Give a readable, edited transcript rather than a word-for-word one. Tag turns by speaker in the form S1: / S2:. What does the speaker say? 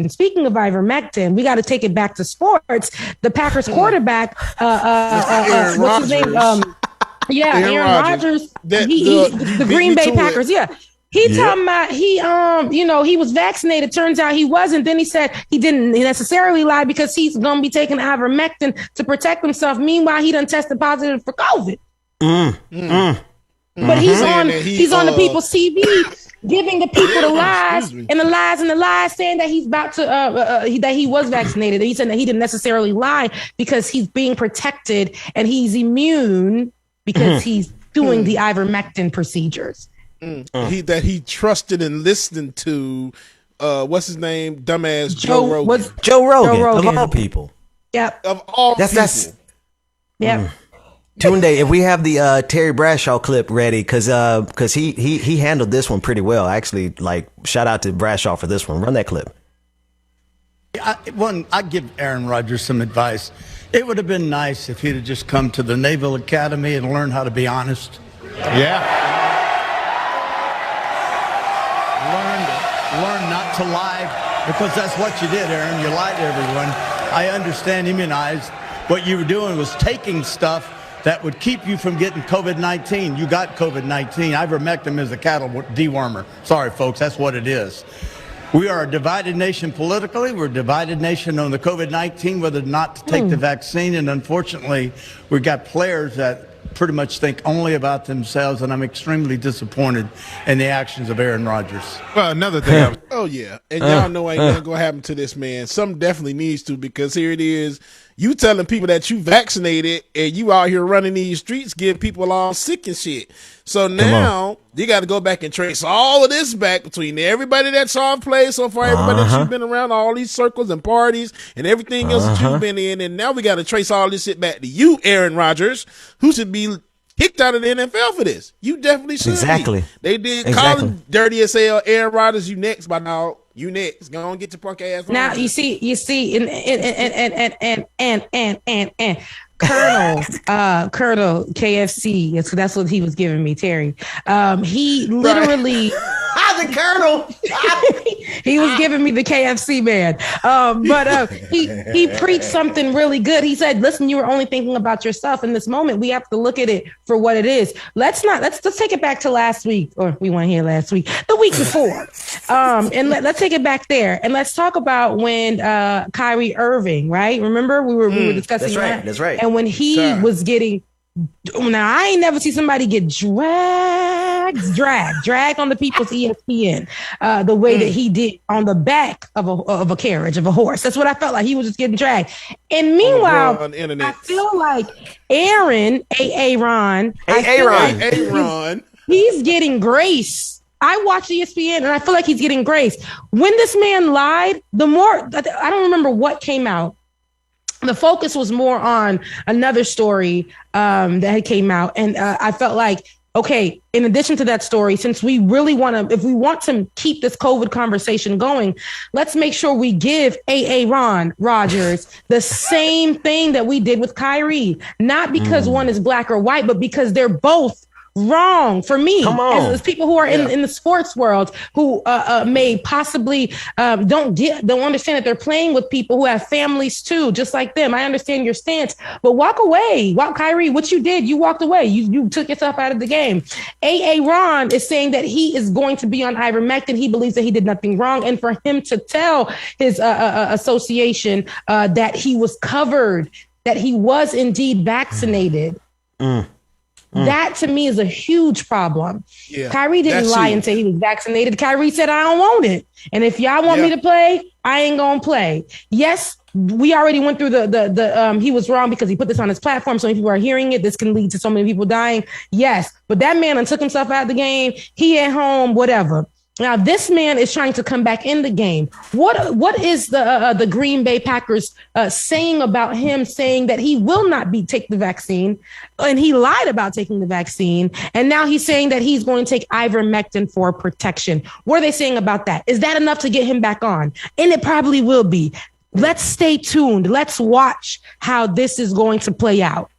S1: Speaking of ivermectin, we got to take it back to sports. The Packers quarterback, what's his name? Aaron Rodgers. The Green Bay Packers. Yeah. He talking about he was vaccinated. Turns out he wasn't. Then he said he didn't necessarily lie because he's going to be taking ivermectin to protect himself. Meanwhile, he done tested positive for COVID. But he's on the people's TV giving the people the lies and the lies, saying that he's about to that he was vaccinated. He said that he didn't necessarily lie because he's being protected and he's immune because he's doing the ivermectin procedures.
S2: He trusted and listened to what's his name, dumbass Joe Rogan.
S3: Joe Rogan of all people.
S1: Yep.
S2: Of all people.
S1: Yep.
S3: Tunde, if we have the Terry Bradshaw clip ready, because he handled this one pretty well. Actually, shout out to Bradshaw for this one. Run that clip.
S4: I'd give Aaron Rodgers some advice. It would have been nice if he'd have just come to the Naval Academy and learned how to be honest.
S5: Yeah.
S4: Learn not to lie, because that's what you did, Aaron. You lied to everyone. I understand, immunized. What you were doing was taking stuff that would keep you from getting COVID-19. You got COVID-19. Ivermectin is a cattle dewormer. Sorry, folks, that's what it is. We are a divided nation politically. We're a divided nation on the COVID-19, whether or not to take the vaccine. And unfortunately, we've got players that pretty much think only about themselves, and I'm extremely disappointed in the actions of Aaron Rodgers.
S5: Well, another thing.
S2: And y'all know ain't nothing gonna happen to this man. Something definitely needs to, because here it is. You telling people that you vaccinated and you out here running these streets, giving people all sick and shit. So now you got to go back and trace all of this back between everybody that saw him play so far, everybody that you've been around, all these circles and parties and everything else that you've been in. And now we got to trace all this shit back to you, Aaron Rodgers, who should be kicked out of the NFL for this. You definitely should.
S3: Exactly.
S2: They did call him dirty as hell. Aaron Rodgers, you next, by now. You next. Go on, get your punk ass.
S1: Now you see, and Colonel KFC. That's what he was giving me, Terry. He literally.
S3: The Colonel.
S1: He was giving me the KFC man. But he preached something really good. He said, "Listen, you were only thinking about yourself in this moment. We have to look at it for what it is. Let's take it back to last week, or we weren't here last week, the week before. And let's take it back there, and let's talk about when Kyrie Irving, right? Remember we were discussing that.
S3: That's right.
S1: And when he was getting. Now, I ain't never seen somebody get dragged on the people's ESPN the way that he did on the back of a carriage of a horse. That's what I felt like. He was just getting dragged. And meanwhile, I feel like Aaron, he's getting grace. I watch ESPN and I feel like he's getting grace. When this man lied, the more, I don't remember what came out. The focus was more on another story that had came out. And I felt like, okay, in addition to that story, since we really if we want to keep this COVID conversation going, let's make sure we give Aaron Rodgers the same thing that we did with Kyrie. Not because one is black or white, but because they're both wrong for me as people who are in the sports world who may possibly don't understand that they're playing with people who have families too, just like them. I understand your stance, but walk away. Kyrie, what you did, you walked away. You took yourself out of the game. Aaron is saying that he is going to be on ivermectin. He believes that he did nothing wrong, and for him to tell his association that he was covered, that he was indeed vaccinated. That to me is a huge problem. Yeah, Kyrie didn't lie and say he was vaccinated. Kyrie said, I don't want it. And if y'all want me to play, I ain't going to play. Yes, we already went through the he was wrong because he put this on his platform. So many people are hearing it. This can lead to so many people dying. Yes, but that man took himself out of the game. He at home, whatever. Now, this man is trying to come back in the game. What is the Green Bay Packers saying about him, saying that he will not take the vaccine, and he lied about taking the vaccine, and now he's saying that he's going to take ivermectin for protection? What are they saying about that? Is that enough to get him back on? And it probably will be. Let's stay tuned. Let's watch how this is going to play out.